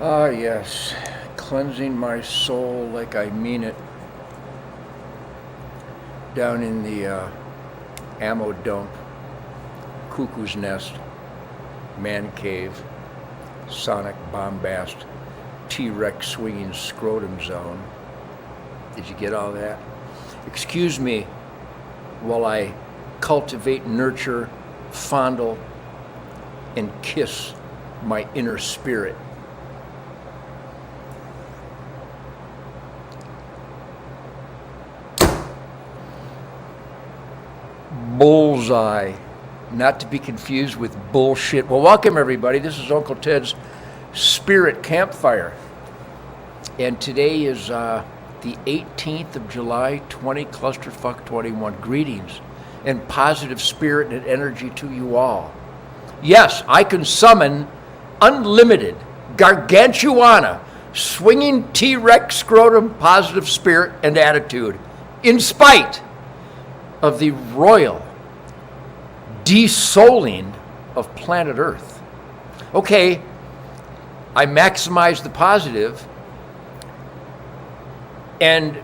Ah, yes, cleansing my soul like I mean it. Down in the ammo dump, cuckoo's nest, man cave, sonic bombast, T-Rex swinging scrotum zone. Did you get all that? Excuse me while I cultivate, nurture, fondle, and kiss my inner spirit. Bullseye, not to be confused with bullshit. Well, welcome everybody. This is Uncle Ted's Spirit Campfire. And today is the 18th of July, 20 Clusterfuck 21. Greetings and positive spirit and energy to you all. Yes, I can summon unlimited, gargantuana, swinging T-Rex scrotum positive spirit and attitude in spite of the royal desouling of planet Earth. Okay, I maximize the positive and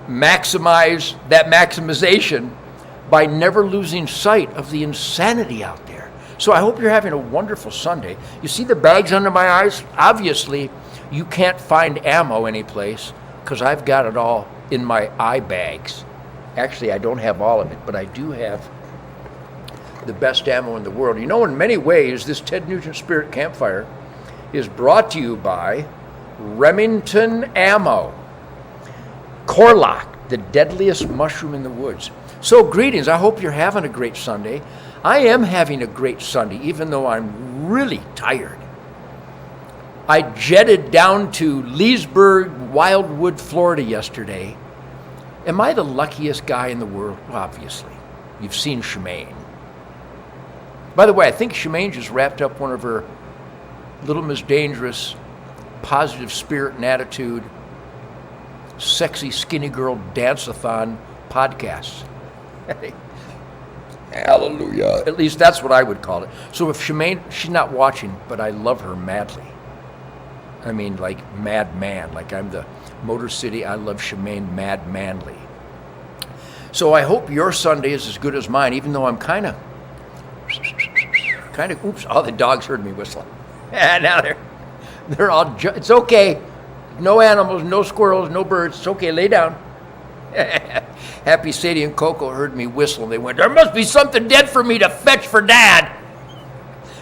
maximize that maximization by never losing sight of the insanity out there. So I hope you're having a wonderful Sunday. You see the bags under my eyes? Obviously, you can't find ammo anyplace because I've got it all in my eye bags. Actually, I don't have all of it, but I do have the best ammo in the world. You know, in many ways, this Ted Nugent Spirit Campfire is brought to you by Remington Ammo. Corlock, the deadliest mushroom in the woods. So greetings, I hope you're having a great Sunday. I am having a great Sunday, even though I'm really tired. I jetted down to Leesburg, Wildwood, Florida yesterday. Am I the luckiest guy in the world? Well, obviously. You've seen Shemaine. By the way, I think Shemaine just wrapped up one of her Little Miss Dangerous, positive spirit and attitude, sexy skinny girl dance-a-thon podcasts. Hallelujah. At least that's what I would call it. So if Shemaine, she's not watching, but I love her madly. I mean, like madman, like I'm the Motor City, I love Shemaine mad manly. So I hope your Sunday is as good as mine, even though I'm kind of, oops, all the dogs heard me whistling. Now they're all, it's okay. No animals, no squirrels, no birds. It's okay, lay down. Happy Sadie and Coco heard me whistle. They went, there must be something dead for me to fetch for Dad.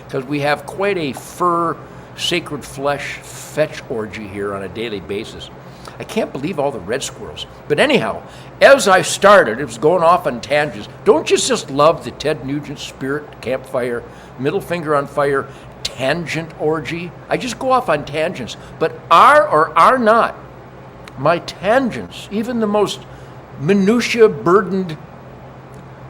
Because we have quite a fur, sacred flesh fetch orgy here on a daily basis. I can't believe all the red squirrels. But anyhow, as I started, it was going off on tangents. Don't you just love the Ted Nugent Spirit Campfire, middle finger on fire, tangent orgy? I just go off on tangents. But are or are not my tangents, even the most minutia-burdened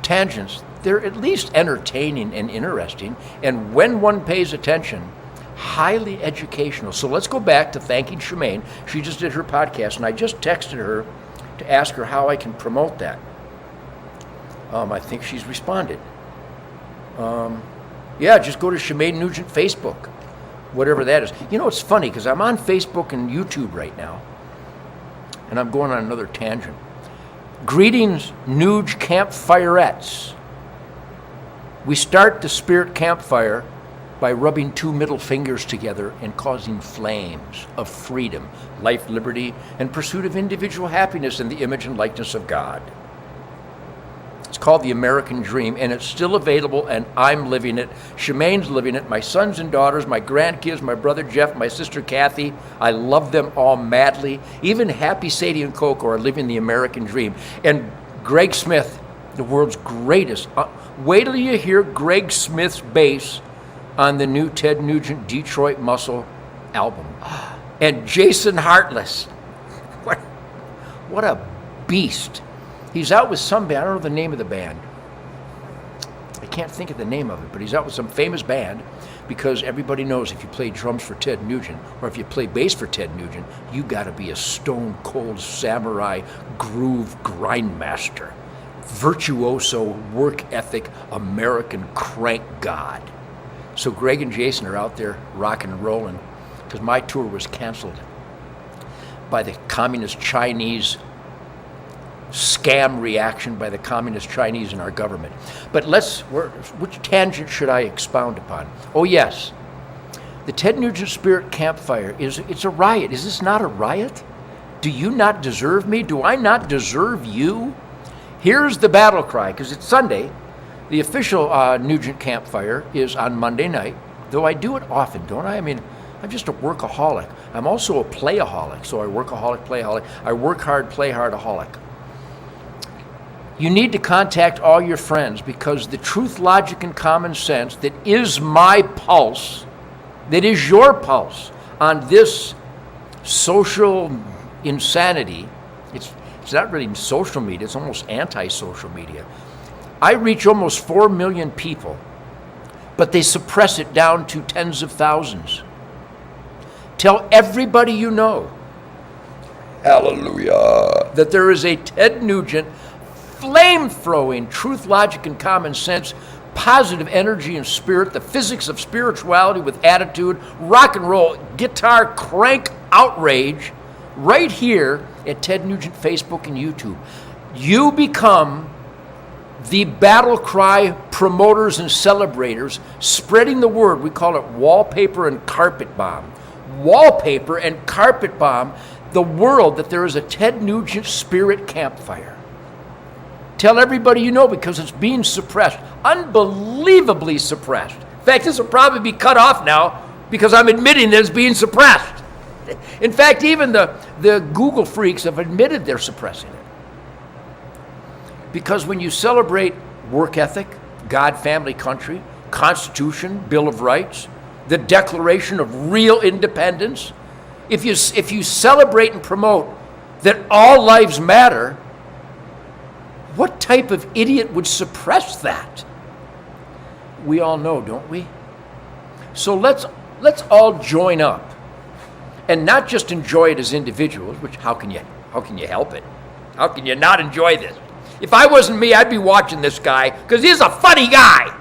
tangents, they're at least entertaining and interesting. And when one pays attention, highly educational. So let's go back to thanking Shemaine. She just did her podcast, and I just texted her to ask her how I can promote that. I think she's responded. Yeah, just go to Shemaine Nugent Facebook, whatever that is. You know, it's funny because I'm on Facebook and YouTube right now, and I'm going on another tangent. Greetings, Nuge Campfireettes. We start the Spirit Campfire by rubbing two middle fingers together and causing flames of freedom, life, liberty, and pursuit of individual happiness in the image and likeness of God. It's called the American Dream, and it's still available, and I'm living it. Shemaine's living it. My sons and daughters, my grandkids, my brother Jeff, my sister Kathy, I love them all madly. Even Happy Sadie and Coco are living the American Dream. And Greg Smith, the world's greatest. Wait till you hear Greg Smith's bass on the new Ted Nugent Detroit Muscle album. And Jason Hartless. What a beast. He's out with some band. I don't know the name of the band. I can't think of the name of it, but he's out with some famous band because everybody knows if you play drums for Ted Nugent or if you play bass for Ted Nugent, you got to be a stone cold samurai groove grindmaster, virtuoso work ethic American crank god. So Greg and Jason are out there rocking and rolling because my tour was canceled by the communist Chinese scam reaction by the communist Chinese in our government. But which tangent should I expound upon? Oh yes, the Ted Nugent Spirit Campfire it's a riot. Is this not a riot? Do you not deserve me? Do I not deserve you? Here's the battle cry, because it's Sunday. The official Nugent Campfire is on Monday night, though I do it often, don't I? I mean, I'm just a workaholic. I'm also a playaholic, so I workaholic, playaholic. I work hard, play hardaholic. You need to contact all your friends because the truth, logic, and common sense that is my pulse, that is your pulse on this social insanity, it's not really social media, it's almost anti-social media. I reach almost 4 million people, but they suppress it down to tens of thousands. Tell everybody you know, hallelujah, that there is a Ted Nugent flame-throwing truth, logic, and common sense, positive energy and spirit, the physics of spirituality with attitude, rock and roll, guitar, crank outrage, right here at Ted Nugent Facebook and YouTube. You become the battle cry promoters and celebrators, spreading the word. We call it wallpaper and carpet bomb. Wallpaper and carpet bomb the world that there is a Ted Nugent Spirit Campfire. Tell everybody you know because it's being suppressed, unbelievably suppressed. In fact, this will probably be cut off now because I'm admitting that it's being suppressed. In fact, even the Google freaks have admitted they're suppressing it. Because when you celebrate work ethic, God, family, country, Constitution, Bill of Rights, the Declaration of real independence, if you celebrate and promote that all lives matter, what type of idiot would suppress that? We all know, don't we? So let's all join up and not just enjoy it as individuals, which how can you help it? How can you not enjoy this? If I wasn't me, I'd be watching this guy because he's a funny guy.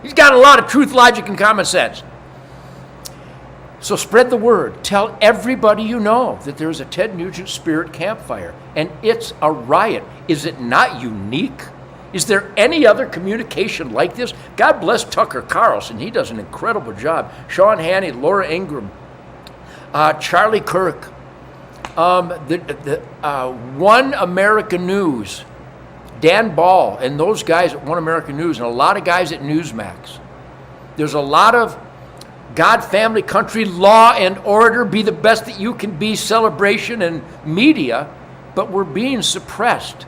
He's got a lot of truth, logic, and common sense. So spread the word. Tell everybody you know that there's a Ted Nugent Spirit Campfire, and it's a riot. Is it not unique? Is there any other communication like this? God bless Tucker Carlson. He does an incredible job. Sean Hannity, Laura Ingraham, Charlie Kirk, One American News, Dan Ball, and those guys at One American News, and a lot of guys at Newsmax. There's a lot of God, family, country, law, and order, be the best that you can be, celebration and media, but we're being suppressed.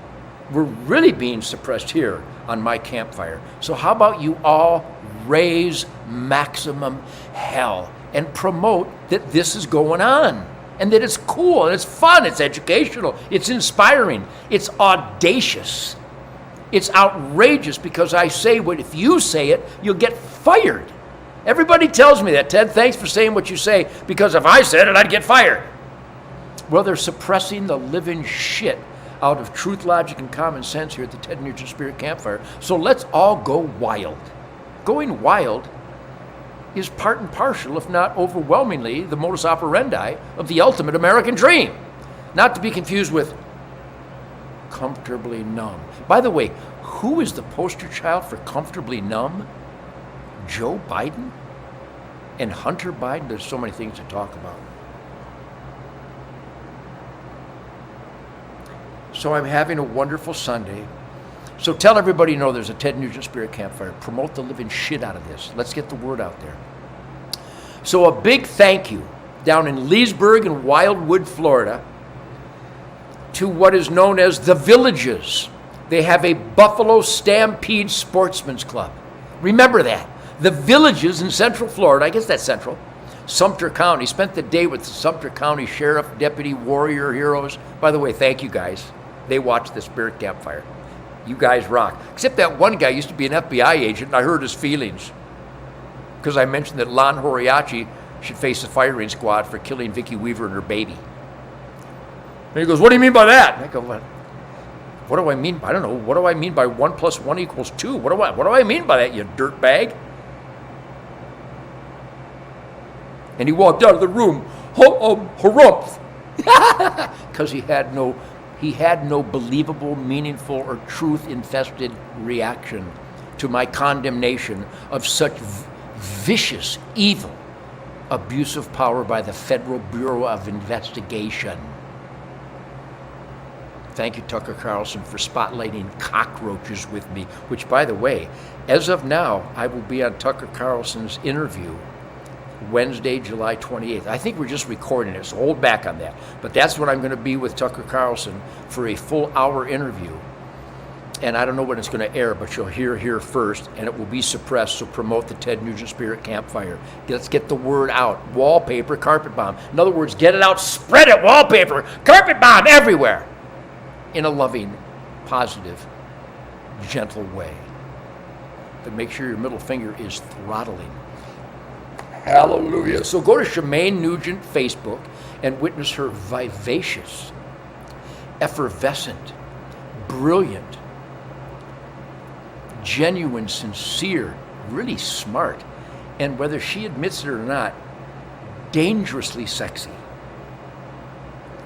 We're really being suppressed here on my campfire. So how about you all raise maximum hell and promote that this is going on and that it's cool and it's fun, it's educational, it's inspiring, it's audacious, it's outrageous because I say what if you say it, you'll get fired. Everybody tells me that, Ted, thanks for saying what you say, because if I said it, I'd get fired. Well, they're suppressing the living shit out of truth, logic, and common sense here at the Ted Nugent Spirit Campfire. So let's all go wild. Going wild is part and parcel, if not overwhelmingly, the modus operandi of the ultimate American dream. Not to be confused with comfortably numb. By the way, who is the poster child for comfortably numb? Joe Biden and Hunter Biden. There's so many things to talk about. So I'm having a wonderful Sunday. So tell everybody you know there's a Ted Nugent Spirit Campfire. Promote the living shit out of this. Let's get the word out there. So a big thank you down in Leesburg and Wildwood, Florida, to what is known as the Villages. They have a Buffalo Stampede Sportsman's Club. Remember that. The Villages in Central Florida, I guess that's Central, Sumter County. Spent the day with the Sumter County Sheriff, Deputy, Warrior, Heroes. By the way, thank you guys. They watched the Spirit Campfire. You guys rock. Except that one guy used to be an FBI agent, and I hurt his feelings. Because I mentioned that Lon Horiachi should face the firing squad for killing Vicki Weaver and her baby. And he goes, what do you mean by that? And I go, what do I mean? I don't know. What do I mean by 1 + 1 = 2? What do I mean by that, you dirtbag? And he walked out of the room, harumph. Because he had no believable, meaningful, or truth-infested reaction to my condemnation of such vicious, evil abuse of power by the Federal Bureau of Investigation. Thank you, Tucker Carlson, for spotlighting cockroaches with me, which, by the way, as of now, I will be on Tucker Carlson's interview Wednesday, July 28th. I think we're just recording it, so hold back on that. But that's when I'm going to be with Tucker Carlson for a full hour interview. And I don't know when it's going to air, but you'll hear here first, and it will be suppressed, so promote the Ted Nugent Spirit Campfire. Let's get the word out. Wallpaper, carpet bomb. In other words, get it out, spread it, wallpaper, carpet bomb everywhere. In a loving, positive, gentle way. But make sure your middle finger is throttling. Hallelujah. So go to Shemaine Nugent Facebook and witness her vivacious, effervescent, brilliant, genuine, sincere, really smart, and whether she admits it or not, dangerously sexy.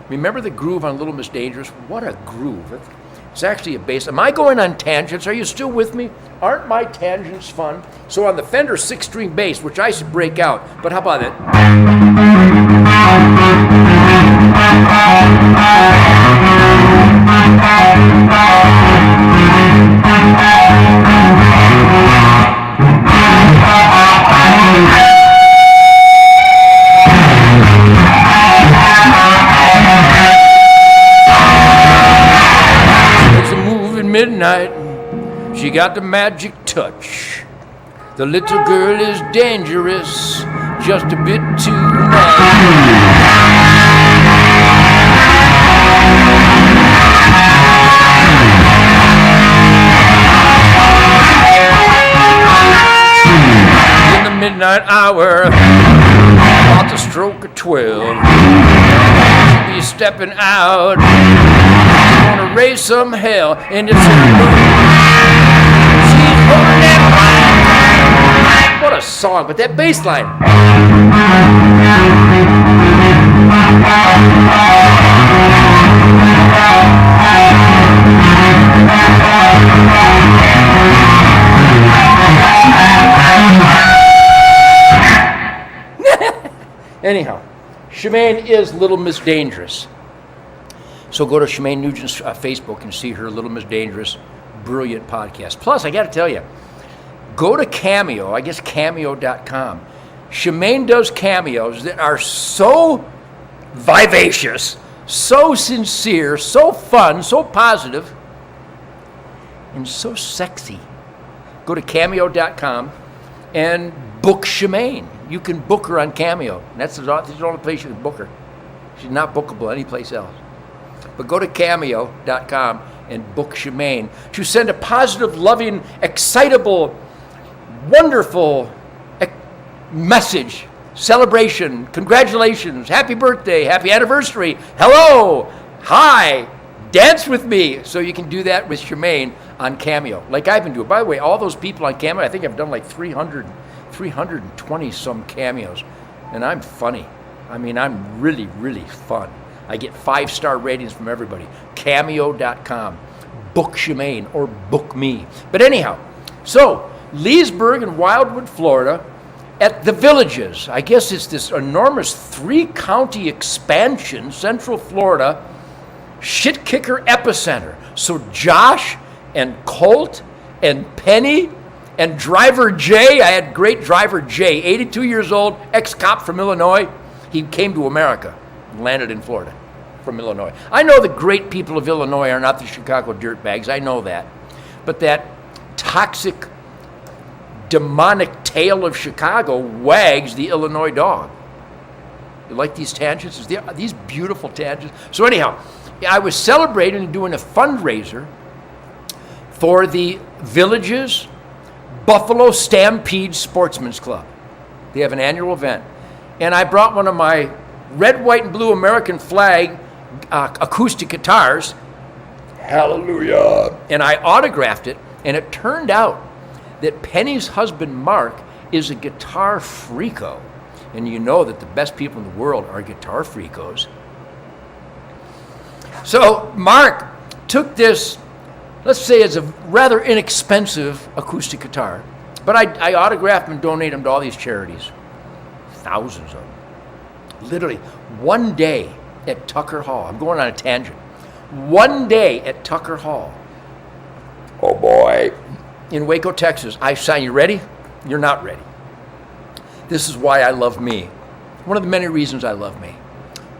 Remember the groove on Little Miss Dangerous? What a groove. It's actually a bass. Am I going on tangents? Are you still with me? Aren't my tangents fun? So on the Fender 6-string bass, which I should break out, but how about it? Midnight, she got the magic touch. The little girl is dangerous, just a bit too much. In the midnight hour, about the stroke of 12, she'll be stepping out. Gonna raise some hell, and it's in the mood. She's holding that. What a song, but that bass line. Anyhow, Shemaine is Little Miss Dangerous. So go to Shemaine Nugent's Facebook and see her Little Miss Dangerous, brilliant podcast. Plus, I got to tell you, go to Cameo, I guess cameo.com. Shemaine does cameos that are so vivacious, so sincere, so fun, so positive, and so sexy. Go to cameo.com and book Shemaine. You can book her on Cameo. That's the only place you can book her. She's not bookable anyplace else. But go to cameo.com and book Shemaine to send a positive, loving, excitable, wonderful message, celebration, congratulations, happy birthday, happy anniversary, hello, hi, dance with me. So you can do that with Shemaine on Cameo, like I've been doing. By the way, all those people on Cameo, I think I've done like 320 some cameos, and I'm funny. I mean, I'm really, really fun. I get 5-star ratings from everybody. Cameo.com. Book Shemaine or book me. But anyhow, so Leesburg and Wildwood, Florida, at the Villages. I guess it's this enormous 3-county expansion, Central Florida, shit kicker epicenter. So Josh and Colt and Penny and Driver Jay, I had great Driver Jay, 82 years old, ex-cop from Illinois. He came to America. Landed in Florida from Illinois. I know the great people of Illinois are not the Chicago dirtbags. I know that. But that toxic, demonic tail of Chicago wags the Illinois dog. You like these tangents? These beautiful tangents? So anyhow, I was celebrating and doing a fundraiser for the Villages Buffalo Stampede Sportsman's Club. They have an annual event. And I brought one of my red, white, and blue American flag acoustic guitars. Hallelujah. And I autographed it, and it turned out that Penny's husband, Mark, is a guitar freako. And you know that the best people in the world are guitar freakos. So Mark took this, let's say it's a rather inexpensive acoustic guitar, but I autographed them and donated them to all these charities. Thousands of them. Literally, one day at Tucker Hall, I'm going on a tangent. One day at Tucker Hall, oh boy, in Waco, Texas, I signed, you ready? You're not ready. This is why I love me. One of the many reasons I love me.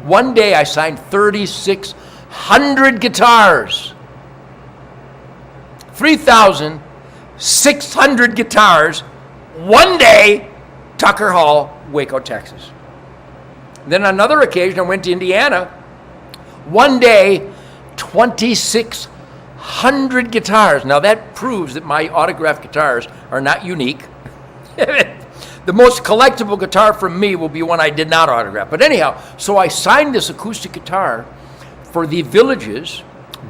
One day I signed 3,600 guitars. 3,600 guitars. One day, Tucker Hall, Waco, Texas. Then on another occasion, I went to Indiana. One day, 2,600 guitars. Now that proves that my autographed guitars are not unique. The most collectible guitar from me will be one I did not autograph. But anyhow, so I signed this acoustic guitar for the Villages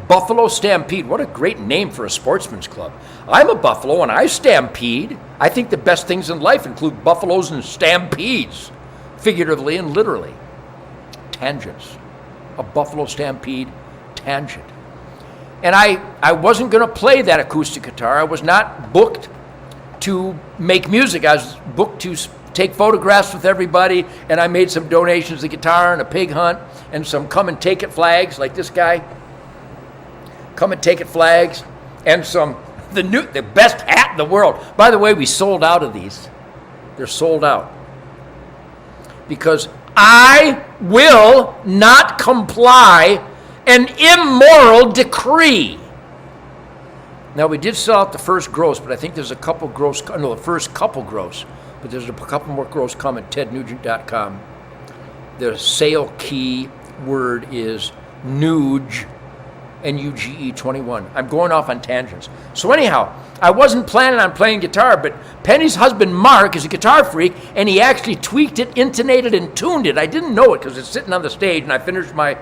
Buffalo Stampede. What a great name for a sportsman's club. I'm a buffalo and I stampede. I think the best things in life include buffaloes and stampedes, figuratively and literally. Tangents. A buffalo stampede tangent. And I wasn't going to play that acoustic guitar. I was not booked to make music. I was booked to take photographs with everybody, and I made some donations to guitar and a pig hunt and some come and take it flags, like this guy. Come and take it flags, and some the best hat in the world. By the way, we sold out of these. They're sold out. Because I will not comply an immoral decree. Now, we did sell out the first gross, but I think there's a couple gross, no, the first couple gross, but there's a couple more gross coming at tednugent.com. The sale key word is Nuge, N-U-G-E 21. I'm going off on tangents. So anyhow, I wasn't planning on playing guitar, but Penny's husband, Mark, is a guitar freak, and he actually tweaked it, intonated, and tuned it. I didn't know it because it's sitting on the stage, and I finished my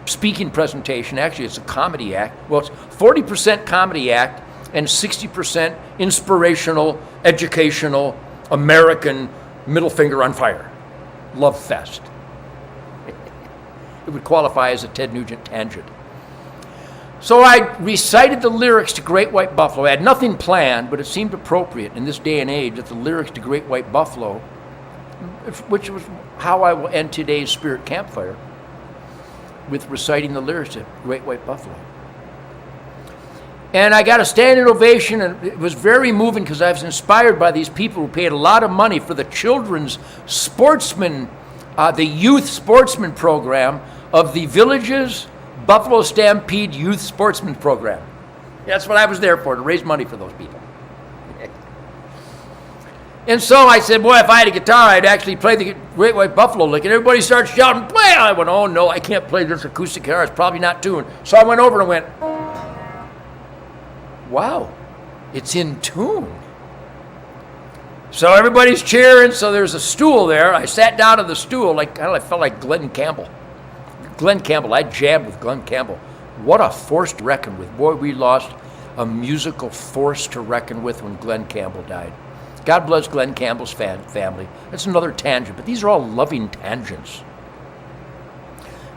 speaking presentation. Actually, it's a comedy act. Well, it's 40% comedy act and 60% inspirational, educational, American middle finger on fire. Love fest. It would qualify as a Ted Nugent tangent. So I recited the lyrics to Great White Buffalo. I had nothing planned, but it seemed appropriate in this day and age that the lyrics to Great White Buffalo, which was how I will end today's Spirit Campfire, with reciting the lyrics to Great White Buffalo. And I got a standing ovation, and it was very moving because I was inspired by these people who paid a lot of money for the children's sportsman, the youth sportsman program of the Villages Buffalo Stampede Youth Sportsman Program. That's what I was there for, to raise money for those people. And so I said, boy, if I had a guitar, I'd actually play the Great White Buffalo lick. And everybody started shouting, play! I went, oh no, I can't play this acoustic guitar. It's probably not tuned. So I went over and went, wow, it's in tune. So everybody's cheering. So there's a stool there. I sat down on the stool, I felt like Glenn Campbell. I jammed with Glenn Campbell. What a force to reckon with. Boy, we lost a musical force to reckon with when Glenn Campbell died. God bless Glenn Campbell's family. That's another tangent, but these are all loving tangents.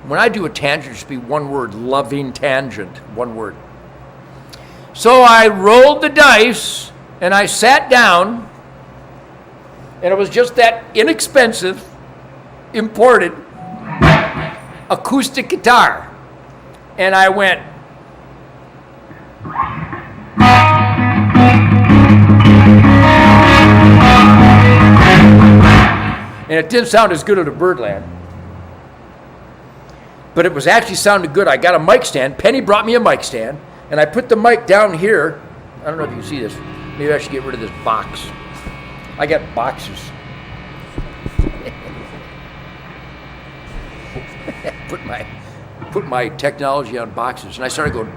When I do a tangent, it should be one word, loving tangent, one word. So I rolled the dice, and I sat down, and it was just that inexpensive, imported acoustic guitar. And I went, and it didn't sound as good at a Birdland, but it was actually sounding good. I got a mic stand. Penny brought me a mic stand, and I put the mic down here. I don't know if you can see this. Maybe I should get rid of this box. I got boxes. put my technology on boxes, and I started going.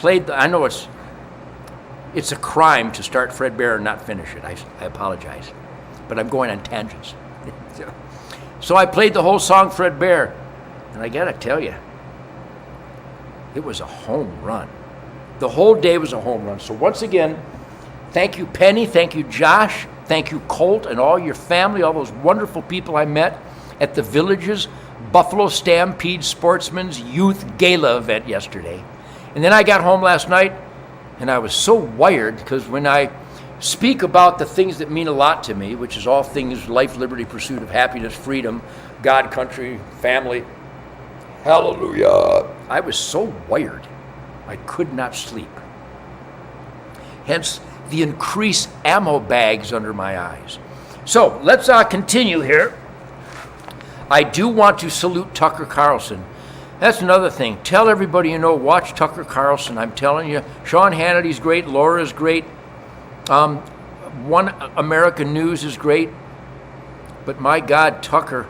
I know it's a crime to start Fred Bear and not finish it. I apologize, but I'm going on tangents. So I played the whole song, Fred Bear, and I gotta tell you, it was a home run. The whole day was a home run. So once again, thank you, Penny. Thank you, Josh. Thank you, Colt, and all your family, all those wonderful people I met at the Villages Buffalo Stampede Sportsman's Youth Gala event yesterday. And then I got home last night, and I was so wired, because when I speak about the things that mean a lot to me, which is all things life, liberty, pursuit of happiness, freedom, God, country, family, hallelujah, I was so wired, I could not sleep. Hence, the increased ammo bags under my eyes. So, let's continue here. I do want to salute Tucker Carlson. That's another thing. Tell everybody you know, watch Tucker Carlson. I'm telling you, Sean Hannity's great, Laura's great, One American News is great, but my God, Tucker,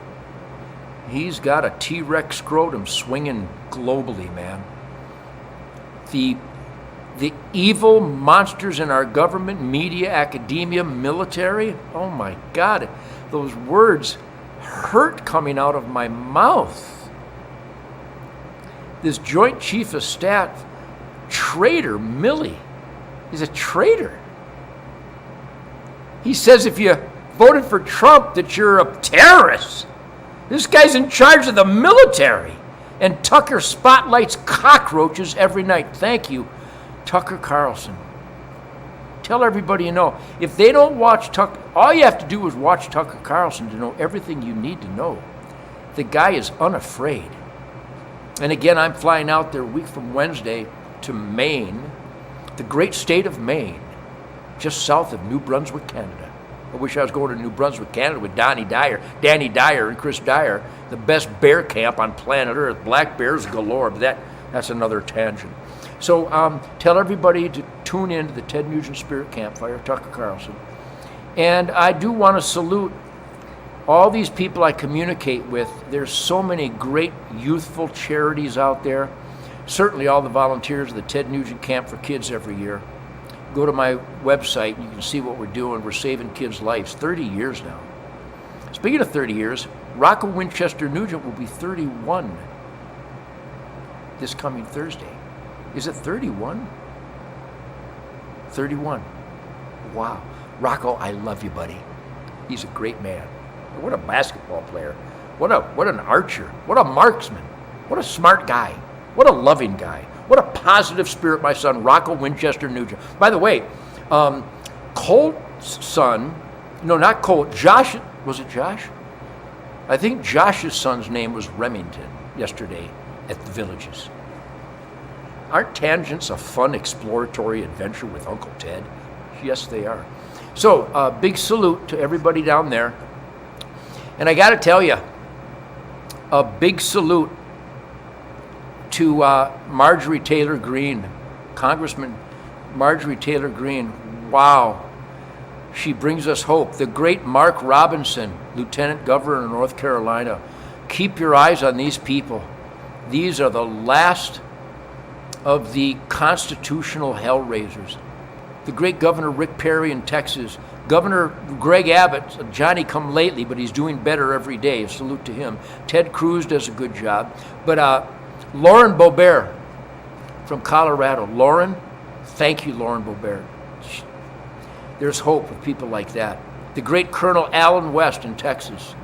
he's got a T-Rex scrotum swinging globally, man. The evil monsters in our government, media, academia, military, oh my God, those words hurt coming out of my mouth. This Joint Chief of Staff, traitor, Milley, he's a traitor. He says if you voted for Trump that you're a terrorist. This guy's in charge of the military. And Tucker spotlights cockroaches every night. Thank you, Tucker Carlson. Tell everybody you know. If they don't watch Tucker, all you have to do is watch Tucker Carlson to know everything you need to know. The guy is unafraid. And again, I'm flying out there a week from Wednesday to Maine, the great state of Maine, just south of New Brunswick, Canada. I wish I was going to New Brunswick, Canada with Danny Dyer and Chris Dyer, the best bear camp on planet Earth. Black bears galore, but that's another tangent. So tell everybody to tune in to the Ted Nugent Spirit Campfire, Tucker Carlson. And I do want to salute all these people I communicate with. There's so many great youthful charities out there. Certainly all the volunteers of the Ted Nugent Camp for Kids every year. Go to my website and you can see what we're doing. We're saving kids' lives. 30 years now. Speaking of 30 years, Rocco Winchester Nugent will be 31 this coming Thursday. Is it 31? 31. Wow. Rocco, I love you, buddy. He's a great man. What a basketball player. What an archer. What a marksman. What a smart guy. What a loving guy. What a positive spirit, my son, Rocco Winchester Nugent. By the way, Colt's son, no, not Colt, Josh, was it Josh? I think Josh's son's name was Remington yesterday at the Villages. Aren't tangents a fun exploratory adventure with Uncle Ted? Yes, they are. So, big salute to everybody down there. And I got to tell you, a big salute to Marjorie Taylor Greene, Congressman Marjorie Taylor Greene. Wow, she brings us hope. The great Mark Robinson, Lieutenant Governor of North Carolina. Keep your eyes on these people. These are the last of the constitutional hellraisers. The great Governor Rick Perry in Texas. Governor Greg Abbott, Johnny come lately, but he's doing better every day. A salute to him. Ted Cruz does a good job. But Lauren Boebert from Colorado. Lauren, thank you, Lauren Boebert. There's hope with people like that. The great Colonel Alan West in Texas.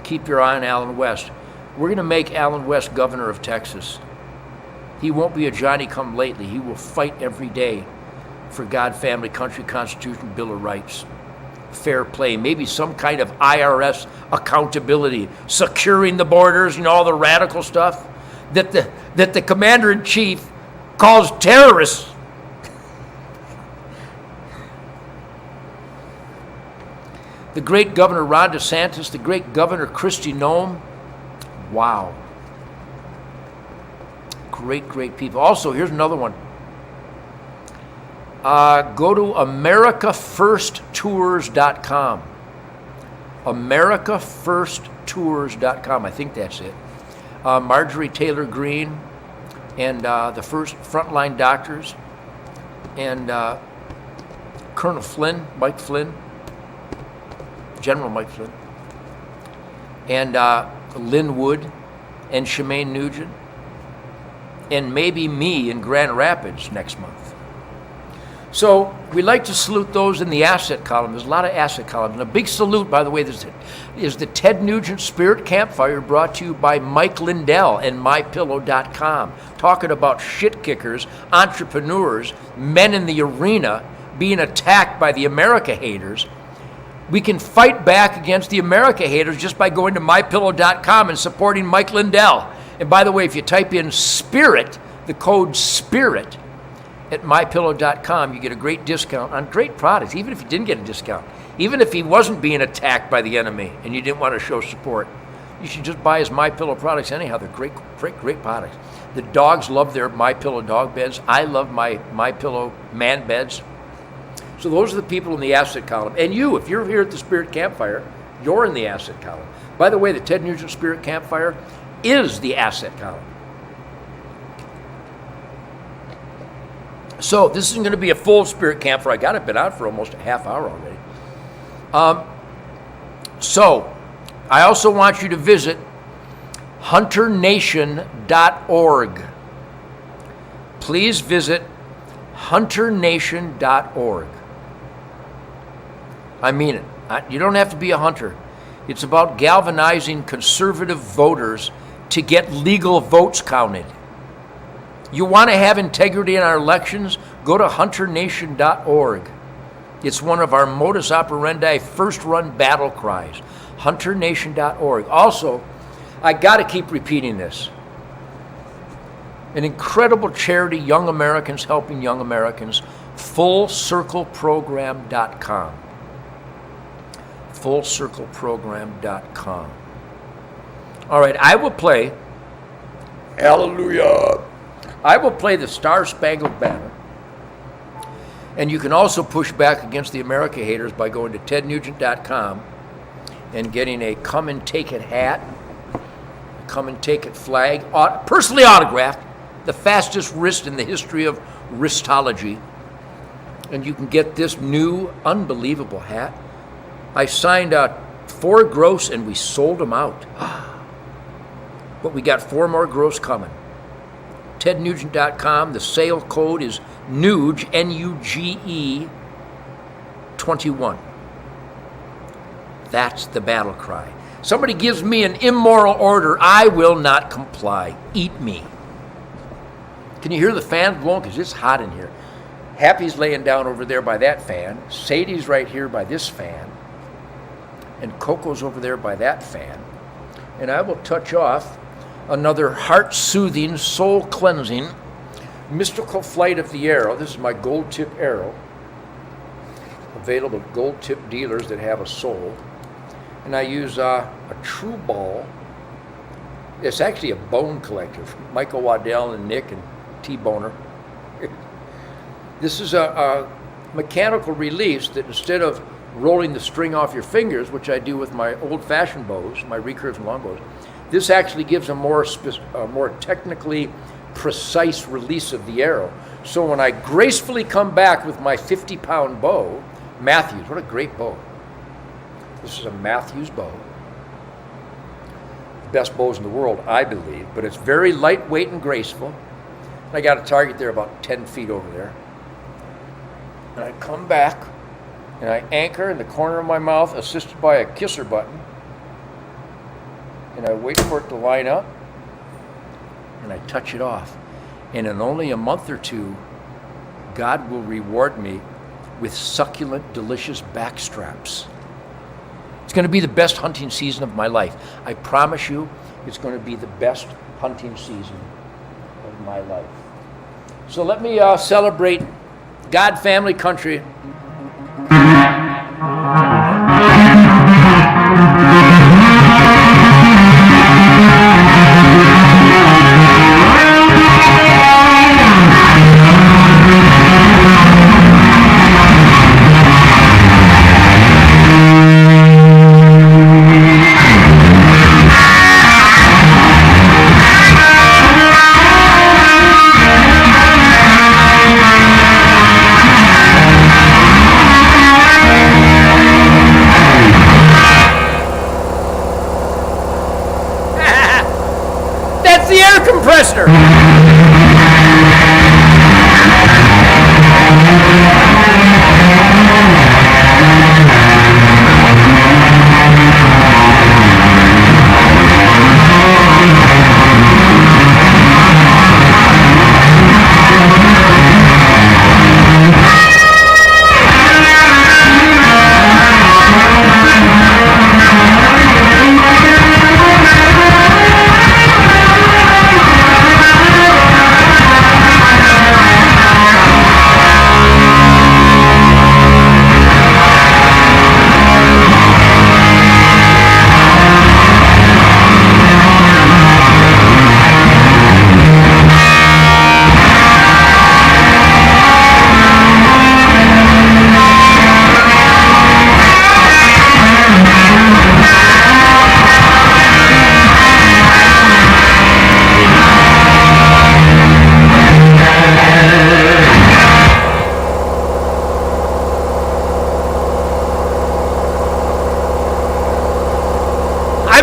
Keep your eye on Alan West. We're going to make Alan West governor of Texas. He won't be a Johnny-come-lately. He will fight every day for God, family, country, Constitution, Bill of Rights. Fair play, maybe some kind of IRS accountability, securing the borders, all the radical stuff that the commander-in-chief calls terrorists. The great Governor Ron DeSantis, the great Governor Kristi Noem. Wow. Great, great people. Also, here's another one. Go to AmericaFirstTours.com. AmericaFirstTours.com. I think that's it. Marjorie Taylor Greene, and the first frontline doctors, and Colonel Flynn, Mike Flynn, General Mike Flynn, and Lynn Wood, and Shemaine Nugent, and maybe me in Grand Rapids next month. So we like to salute those in the asset column. There's a lot of asset columns. And a big salute, by the way, is the Ted Nugent Spirit Campfire, brought to you by Mike Lindell and MyPillow.com, talking about shit kickers, entrepreneurs, men in the arena being attacked by the America haters. We can fight back against the America haters just by going to MyPillow.com and supporting Mike Lindell. And by the way, if you type in SPIRIT, the code SPIRIT, at MyPillow.com, you get a great discount on great products, even if you didn't get a discount. Even if he wasn't being attacked by the enemy and you didn't want to show support, you should just buy his MyPillow products anyhow. They're great products. The dogs love their MyPillow dog beds. I love my MyPillow man beds. So those are the people in the asset column. And you, if you're here at the Spirit Campfire, you're in the asset column. By the way, the Ted Nugent Spirit Campfire is the asset column. So this isn't going to be a full Spirit Campfire. I got it been out for almost a half hour already. So I also want you to visit hunternation.org. Please visit hunternation.org. I mean it. You don't have to be a hunter. It's about galvanizing conservative voters to get legal votes counted. You want to have integrity in our elections? Go to hunternation.org. It's one of our modus operandi first-run battle cries. hunternation.org. Also, I got to keep repeating this. An incredible charity, Young Americans Helping Young Americans, FullCircleProgram.com. FullCircleProgram.com. All right, I will play, hallelujah, I will play the Star Spangled Banner. And you can also push back against the America haters by going to tednugent.com and getting a Come and Take It hat, Come and Take It flag, personally autographed, the fastest wrist in the history of wristology. And you can get this new, unbelievable hat. I signed 4 gross and we sold them out. But we got 4 more gross coming. tednugent.com, the sale code is NUGE, N-U-G-E 21. That's the battle cry. Somebody gives me an immoral order, I will not comply. Eat me. Can you hear the fan blowing? Because it's hot in here. Happy's laying down over there by that fan. Sadie's right here by this fan. And Coco's over there by that fan. And I will touch off another heart-soothing, soul-cleansing, mystical flight of the arrow. This is my gold tip arrow, available at gold tip dealers that have a soul. And I use a true ball. It's actually a bone collector from Michael Waddell and Nick and T-Boner. This is a mechanical release that instead of rolling the string off your fingers, which I do with my old-fashioned bows, my recurve and longbows, this actually gives a more technically precise release of the arrow. So when I gracefully come back with my 50-pound bow, Matthews, what a great bow. This is a Matthews bow. The best bows in the world, I believe, but it's very lightweight and graceful. I got a target there about 10 feet over there. And I come back and I anchor in the corner of my mouth, assisted by a kisser button. And I wait for it to line up, and I touch it off. And in only a month or two, God will reward me with succulent, delicious backstraps. It's going to be the best hunting season of my life. I promise you, it's going to be the best hunting season of my life. So let me celebrate God, family, country.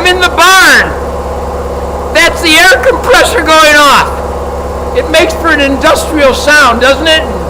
I'm in the barn. That's the air compressor going off. It makes for an industrial sound, doesn't it?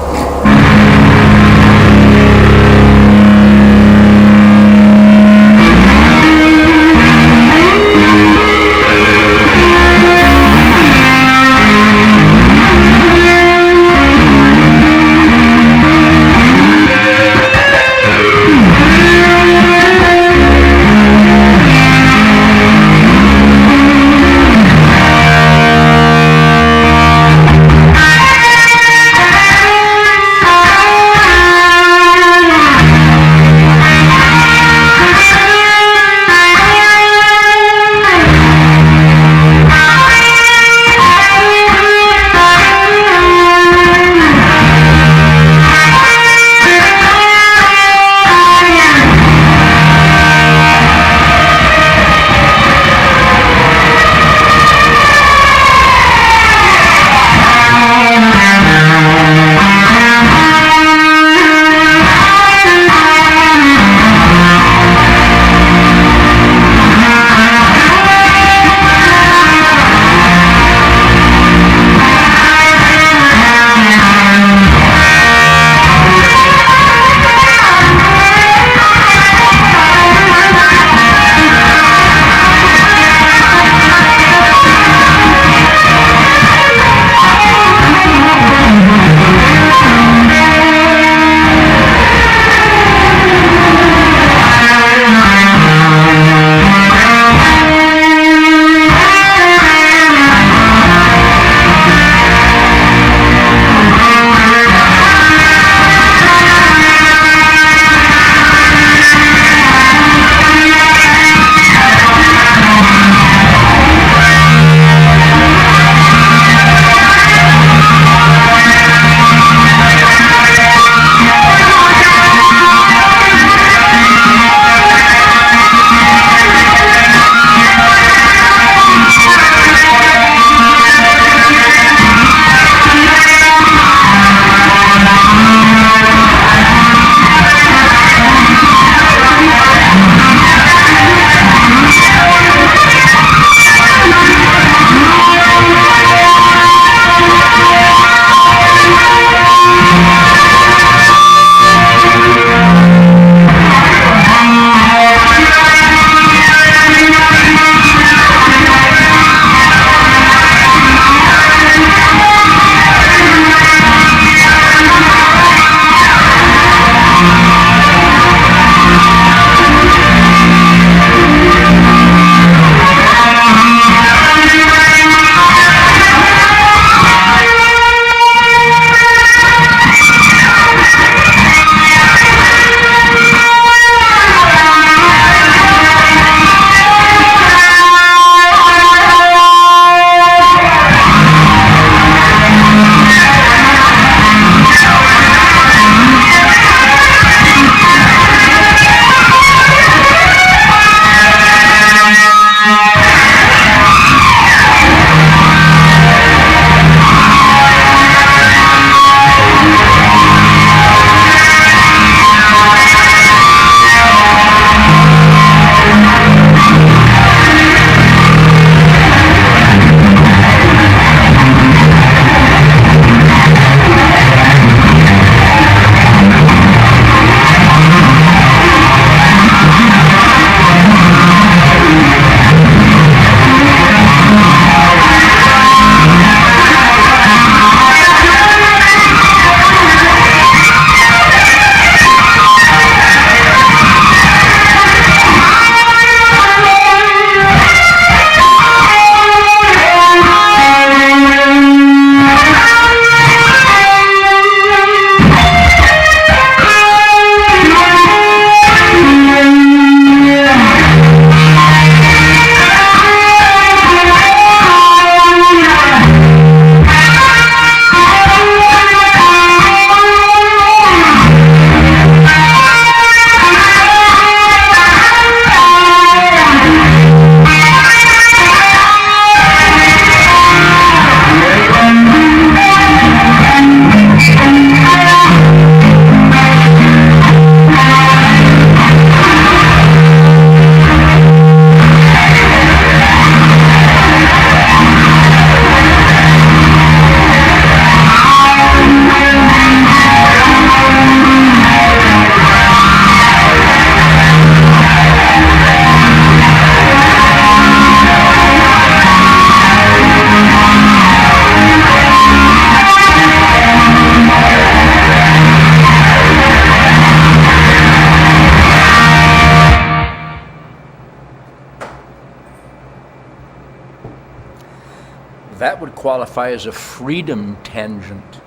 that would qualify as a freedom tangent.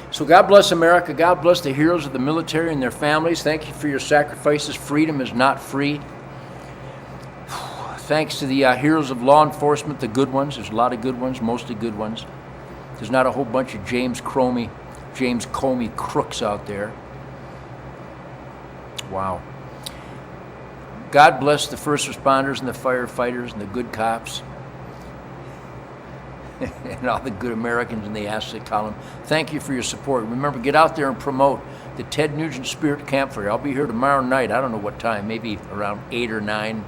So God bless America. God bless the heroes of the military and their families. Thank you for your sacrifices. Freedom is not free. Thanks to the heroes of law enforcement, the good ones. There's a lot of good ones, mostly good ones. There's not a whole bunch of James Comey crooks out there. Wow. God bless the first responders and the firefighters and the good cops and all the good Americans in the asset column. Thank you for your support. Remember, get out there and promote the Ted Nugent Spirit Campfire. I'll be here tomorrow night. I don't know what time, maybe around 8 or 9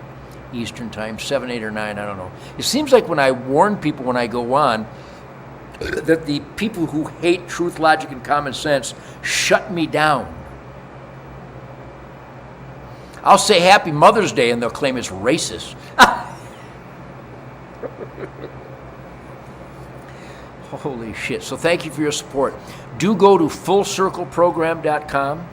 Eastern time, 7, 8, or 9, I don't know. It seems like when I warn people when I go on, that the people who hate truth, logic, and common sense shut me down. I'll say Happy Mother's Day and they'll claim it's racist. Holy shit. So thank you for your support. Do go to fullcircleprogram.com.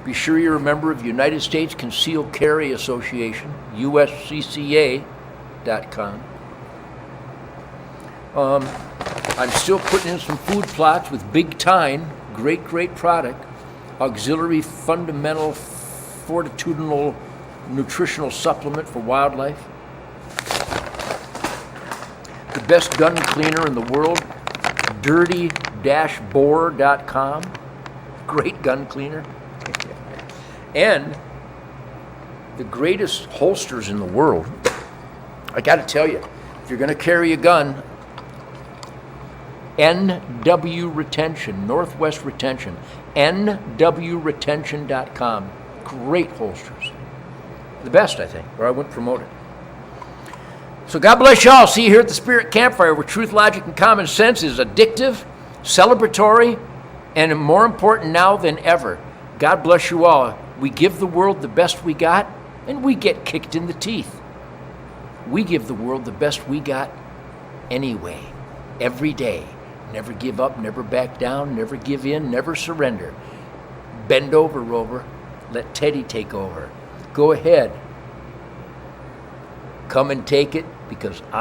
Be sure you're a member of United States Concealed Carry Association, USCCA.com. I'm still putting in some food plots with Big Tine, great product, auxiliary fundamental fortitudinal nutritional supplement for wildlife. The best gun cleaner in the world, dirty-bore.com, great gun cleaner. And the greatest holsters in the world. I got to tell you, if you're going to carry a gun, NW Retention, Northwest Retention, nwretention.com. Great holsters. The best, I think, or I wouldn't promote it. So God bless y'all. See you here at the Spirit Campfire, where truth, logic, and common sense is addictive, celebratory, and more important now than ever. God bless you all. We give the world the best we got, and we get kicked in the teeth. We give the world the best we got anyway, every day. Never give up, never back down, never give in, never surrender. Bend over, Rover. Let Teddy take over. Go ahead. Come and take it, because